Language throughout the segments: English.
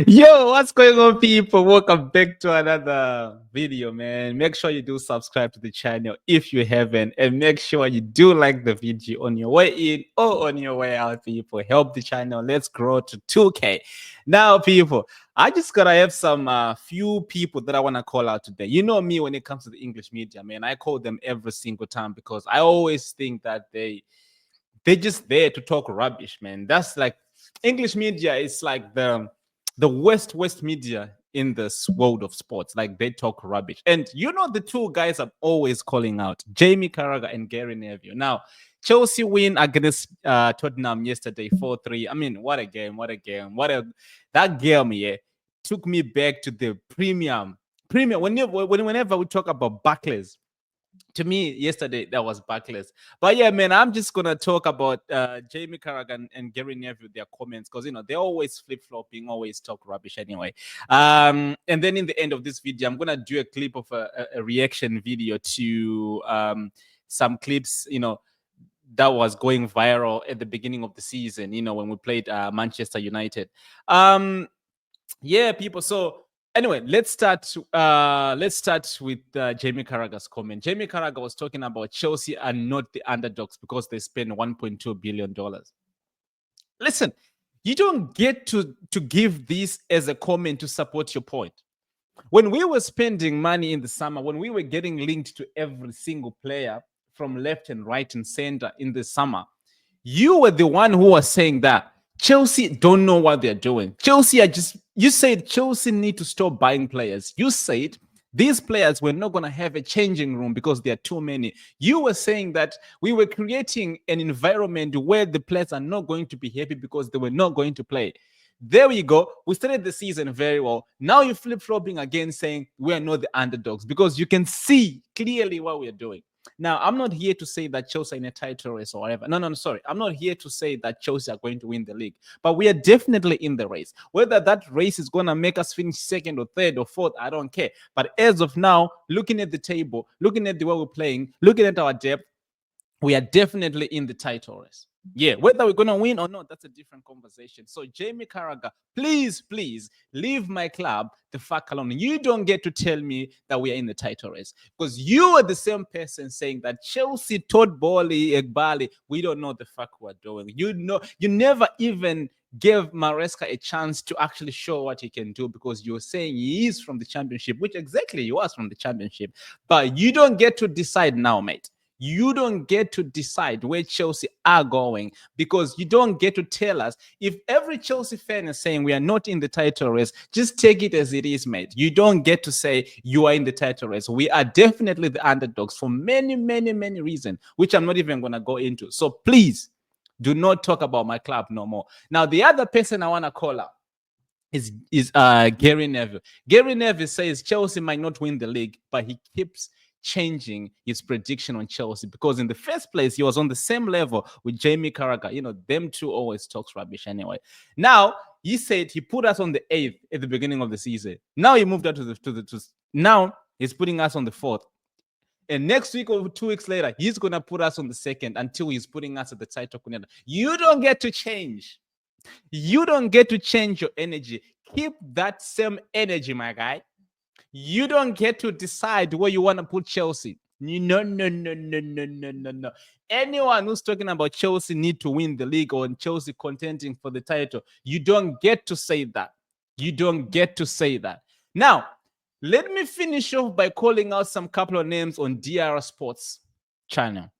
Yo, what's going on, people? Welcome back to another video, man. Make sure you do subscribe to the channel if you haven't, and make sure you do like the video on your way in or on your way out, people. Help the channel. Let's grow to 2K. Now, people, I just gotta have some few people that I want to call out today. You know me when it comes to the English media, man. I call them every single time because I always think that they're just there to talk rubbish, man. That's like English media is like the west media in this world of sports. Like they talk rubbish. And you know the two guys I'm always calling out, Jamie Carragher and Gary Neville. Now, Chelsea win against Tottenham yesterday 4-3. I mean, what a game, what a game. That game, yeah, took me back to the premium. Whenever we talk about Barclays, to me yesterday that was backless. But yeah, man, I'm just gonna talk about Jamie Carragher and Gary Neville, their comments, because you know they're always flip-flopping, always talk rubbish anyway. And then in the end of this video, I'm gonna do a clip of a reaction video to some clips, you know, that was going viral at the beginning of the season, you know, when we played Manchester United. Yeah, people. So anyway, let's start with Jamie Carragher's comment. Jamie Carragher was talking about Chelsea are not the underdogs because they spend $1.2 billion. Listen, you don't get to give this as a comment to support your point. When we were spending money in the summer, when we were getting linked to every single player from left and right and center in the summer, you were the one who was saying that Chelsea don't know what they're doing. Chelsea are just, you said Chelsea need to stop buying players. You said these players were not going to have a changing room because there are too many. You were saying that we were creating an environment where the players are not going to be happy because they were not going to play. There we go. We started the season very well. Now you're flip-flopping again saying we are not the underdogs because you can see clearly what we are doing. Now, I'm not here to say that Chelsea are in a title race or whatever. No, sorry. I'm not here to say that Chelsea are going to win the league, but we are definitely in the race. Whether that race is going to make us finish second or third or fourth, I don't care. But as of now, looking at the table, looking at the way we're playing, looking at our depth, we are definitely in the title race. Yeah, whether we're gonna win or not, that's a different conversation. So, Jamie Carragher, please leave my club the fuck alone. You don't get to tell me that we are in the title race because you are the same person saying that Chelsea, Todd Bowley, Egbali, we don't know the fuck we're doing. You know, you never even gave Maresca a chance to actually show what he can do because you're saying he is from the championship, which exactly he was from the championship. But you don't get to decide now, mate. You don't get to decide where Chelsea are going because you don't get to tell us. If every Chelsea fan is saying we are not in the title race, just take it as it is, mate. You don't get to say you are in the title race. We are definitely the underdogs for many reasons, which I'm not even going to go into. So please do not talk about my club no more. Now, the other person I want to call out is Gary Neville. Gary Neville says Chelsea might not win the league, but he keeps changing his prediction on Chelsea because in the first place he was on the same level with Jamie Carragher. You know, them two always talks rubbish anyway. Now he said he put us on the 8th at the beginning of the season. Now he moved out now he's putting us on the 4th. And next week or 2 weeks later, he's gonna put us on the 2nd until he's putting us at the title contender. You don't get to change. You don't get to change your energy. Keep that same energy, my guy. You don't get to decide where you want to put Chelsea. No. Anyone who's talking about Chelsea need to win the league or Chelsea contending for the title, you don't get to say that. You don't get to say that. Now, let me finish off by calling out some couple of names on DR Sports channel.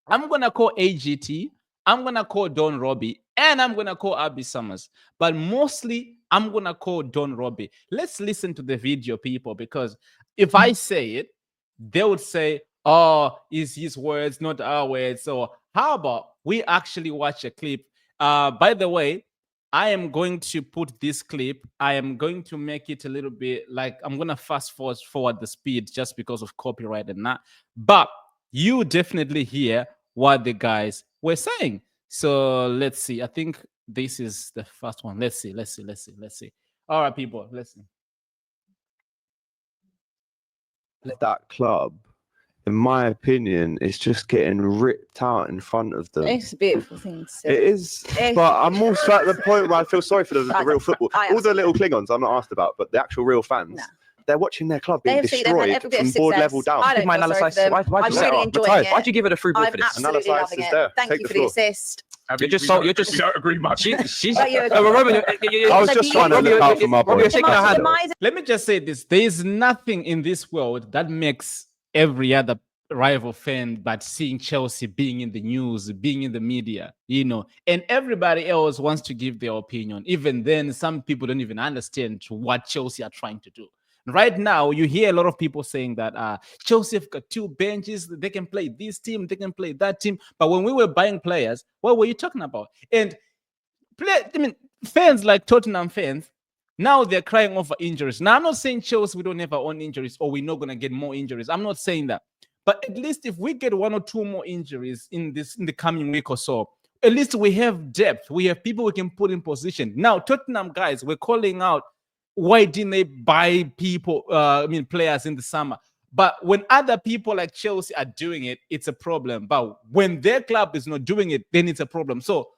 I'm going to call AGT. I'm going to call Don Robbie. And I'm going to call Abby Summers. But mostly, I'm going to call Don Robbie. Let's listen to the video, people, because if I say it, they would say, oh, is his words, not our words. So how about we actually watch a clip? By the way, I am going to put this clip. I am going to make it a little bit like I'm going to fast forward the speed just because of copyright and that. But you definitely hear what the guys were saying. So let's see. I think this is the first one. Let's see. All right, people, listen. That club in my opinion, it's just getting ripped out in front of them. It's a beautiful thing to see. It is, but I'm also at the point where I feel sorry for the real football. All the little Klingons I'm not asked about, but the actual real fans. No. They're watching their club being destroyed from board level down. I don't feel sorry for them. I'm really enjoying it. Why'd you give it a free ball for this? Absolutely loving it. Thank you for the assist. You don't agree much. I was just trying to look out for my boy. Let me just say this: there is nothing in this world that makes every other rival fan but seeing Chelsea being in the news, being in the media, and everybody else wants to give their opinion. Even then, some people don't even understand what Chelsea are trying to do. Right now, you hear a lot of people saying that Chelsea have got 2 benches, they can play this team, they can play that team. But when we were buying players, what were you talking about? And fans like Tottenham fans, now they're crying over injuries. Now, I'm not saying Chelsea, we don't have our own injuries or we're not going to get more injuries. I'm not saying that. But at least if we get 1 or 2 more injuries in the coming week or so, at least we have depth. We have people we can put in position. Now, Tottenham guys, we're calling out, why didn't they buy players in the summer? But when other people like Chelsea are doing it, it's a problem. But when their club is not doing it, then it's a problem. So,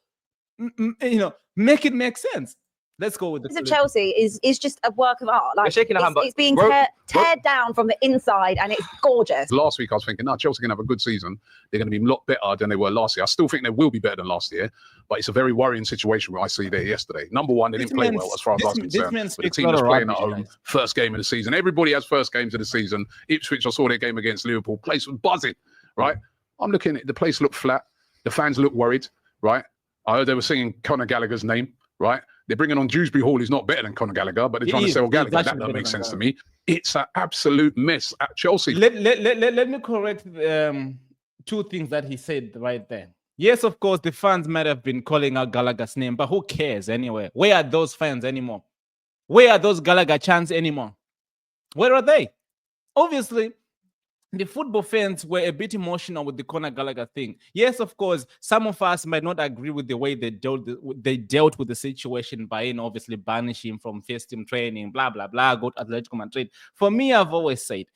make it make sense. Let's go with the Chelsea is just a work of art. Like it's being teared down from the inside, and it's gorgeous. Last week I was thinking, no, Chelsea can have a good season. They're going to be a lot better than they were last year. I still think they will be better than last year, but it's a very worrying situation where I see there yesterday. Number one, they didn't play well as far as I was concerned. But the team was playing at home, first game of the season. Everybody has first games of the season. Ipswich, I saw their game against Liverpool. Place was buzzing, right? I'm looking at the place looked flat. The fans look worried, right? I heard they were singing Conor Gallagher's name, right? They're bringing on Dewsbury Hall. He's not better than Conor Gallagher, but they're trying to sell Gallagher. That doesn't make sense to me. It's an absolute mess at Chelsea. Let me correct 2 things that he said right there. Yes, of course, the fans might have been calling out Gallagher's name, but who cares anyway? Where are those fans anymore? Where are those Gallagher chants anymore? Where are they? Obviously, the football fans were a bit emotional with the Conor Gallagher thing. Yes, of course, some of us might not agree with the way they dealt with the situation by obviously banishing him from first team training, blah, blah, blah, go to Atletico Madrid. For me, I've always said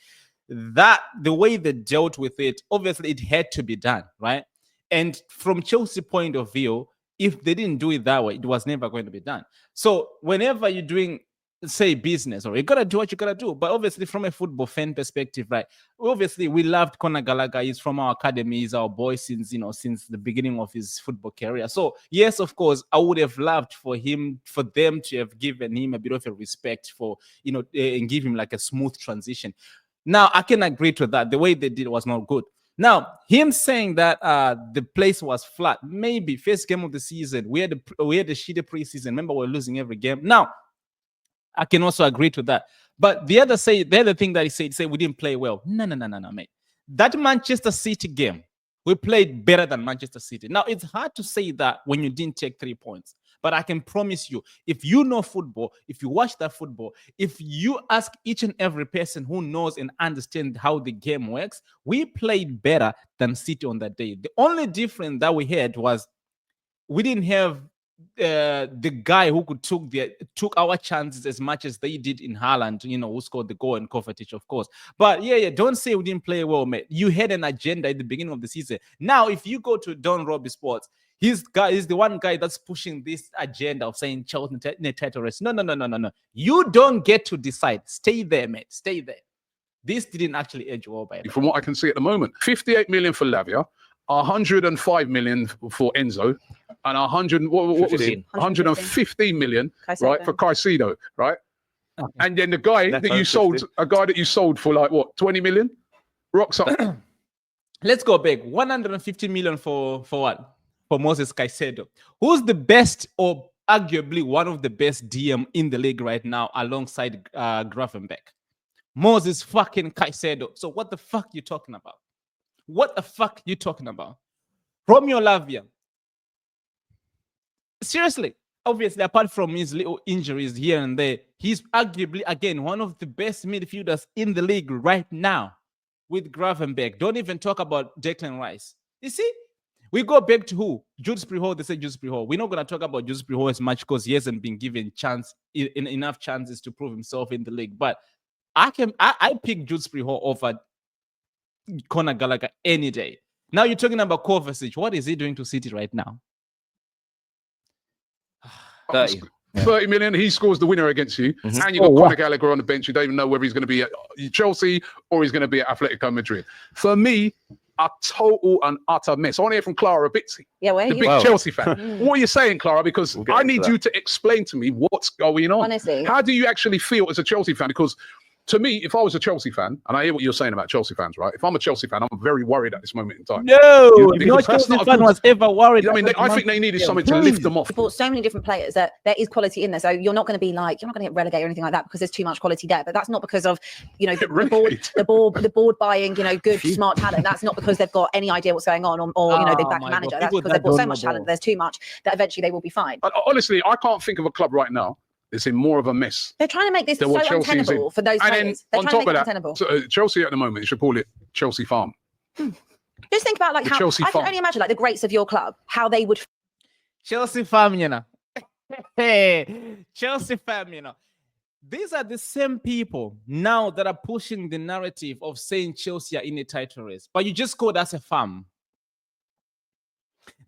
that the way they dealt with it, obviously it had to be done, right? And from Chelsea's point of view, if they didn't do it that way, it was never going to be done. So whenever you're doing say business, or you gotta do what you gotta do. But obviously, from a football fan perspective, right? Obviously, we loved Conor Gallagher. He's from our academy. He's our boy since the beginning of his football career. So yes, of course, I would have loved for them to have given him a bit of a respect for and give him like a smooth transition. Now I can agree to that. The way they did was not good. Now, him saying that the place was flat, maybe first game of the season, we had a shitty preseason. Remember, we're losing every game. Now, I can also agree to that. But the other thing that he said we didn't play well. No, mate. That Manchester City game, we played better than Manchester City. Now, it's hard to say that when you didn't take 3 points. But I can promise you, if you know football, if you watch that football, if you ask each and every person who knows and understands how the game works, we played better than City on that day. The only difference that we had was we didn't have the guy who could took our chances as much as they did in Haaland, who scored the goal, and Kovacic, of course. But yeah, don't say we didn't play well, mate. You had an agenda at the beginning of the season. Now, if you go to Don Robbie Sports, he's the one guy that's pushing this agenda of saying Chelsea title race. No. You don't get to decide. Stay there, mate. Stay there. This didn't actually edge well by. From what I can see at the moment, 58 million for Lavia, 105 million for Enzo, and 115 million, right, for Caicedo, right? Okay. And then the guy that you sold, for like what, 20 million? Rocks up. Let's go back. 150 million for what? For Moses Caicedo, who's the best or arguably one of the best DM in the league right now, alongside Gravenberch. Moses fucking Caicedo. So what the fuck you talking about? What the fuck you talking about? Romeo Lavia. Seriously, obviously, apart from his little injuries here and there, he's arguably, again, one of the best midfielders in the league right now with Gravenberch. Don't even talk about Declan Rice. You see, we go back to who? Jude Springall. They say Jude Springall. We're not going to talk about Jude Springall as much because he hasn't been given enough chances to prove himself in the league. But I pick Jude Springall over Conor Gallagher any day. Now you're talking about Kovacic. What is he doing to City right now? 30. 30 million. He scores the winner against you, and you got Conor Gallagher on the bench. You don't even know whether he's going to be at Chelsea or he's going to be at Atletico Madrid. For me, a total and utter mess. I want to hear from Clara Bitsy, the big Chelsea fan. What are you saying, Clara? Because I need you to explain to me what's going on. Honestly, how do you actually feel as a Chelsea fan? Because to me, if I was a Chelsea fan, and I hear what you're saying about Chelsea fans, right? If I'm a Chelsea fan, I'm very worried at this moment in time. No Chelsea fan was ever worried. I mean, I think they needed something to lift them off. We bought so many different players that there is quality in there. So you're not going to be like, you're not going to get relegated or anything like that because there's too much quality there. But that's not because of, you know, the board buying, you know, good, smart talent. That's not because they've got any idea what's going on or you know, they back a manager. That's because they've got so much talent. There's too much that eventually they will be fine. Honestly, I can't think of a club right now. It's in more of a mess. They're trying to make this so untenable for those players. And then on top of that, so, Chelsea at the moment, you should call it Chelsea Farm. Just think about like how I can only imagine like the greats of your club, how they would. Chelsea Farm, you know. Hey, Chelsea Farm, you know. These are the same people now that are pushing the narrative of saying Chelsea are in a title race, but you just called us a farm.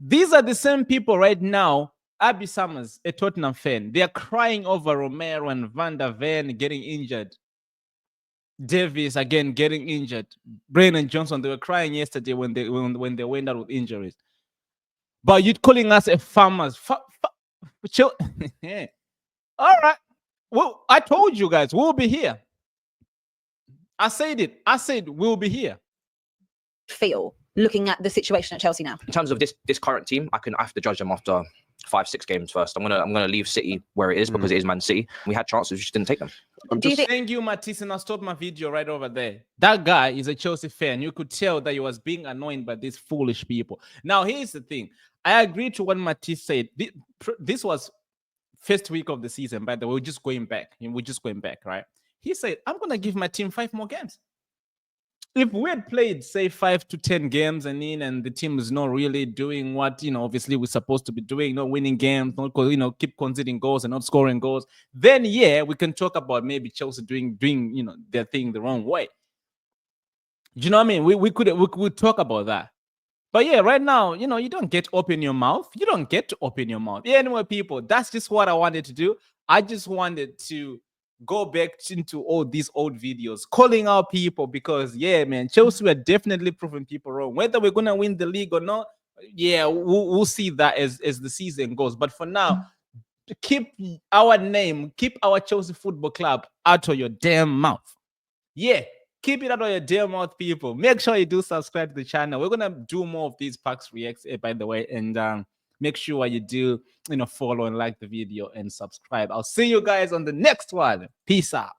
These are the same people right now. Abby Summers, a Tottenham fan, they are crying over Romero and Van der Ven getting injured. Davies again getting injured. Brennan Johnson, they were crying yesterday when they went out with injuries. But you're calling us a farmers. All right. Well, I told you guys we'll be here. I said it. I said we'll be here. Feel looking at the situation at Chelsea now. In terms of this current team, I have to judge them after 5-6 games first. I'm gonna leave City where it is because it is Man City. We had chances, we just didn't take them. Thank you, Matisse, and I'll stop my video right over there. That guy is a Chelsea fan. You could tell that he was being annoyed by these foolish people. Now, here's the thing. I agree to what Matisse said. This was first week of the season, by the way. We're just going back. Right? He said, I'm gonna give my team 5 more games. If we had played, say, 5 to 10 games and the team is not really doing what, you know, obviously we're supposed to be doing, not winning games, not, you know, keep conceding goals and not scoring goals, then, yeah, we can talk about maybe Chelsea doing you know, their thing the wrong way. Do you know what I mean? We could talk about that. But, yeah, right now, you know, you don't get to open your mouth. You don't get to open your mouth. Yeah, anyway, people, that's just what I wanted to do. I just wanted to go back into all these old videos, calling out people because, yeah, man, Chelsea are definitely proving people wrong. Whether we're going to win the league or not, yeah, we'll see that as the season goes. But for now, keep our name, keep our Chelsea Football Club out of your damn mouth. Yeah, keep it out of your damn mouth, people. Make sure you do subscribe to the channel. We're going to do more of these Paxxy Reacts, by the way, and make sure you do, you know, follow and like the video and subscribe. I'll see you guys on the next one. Peace out.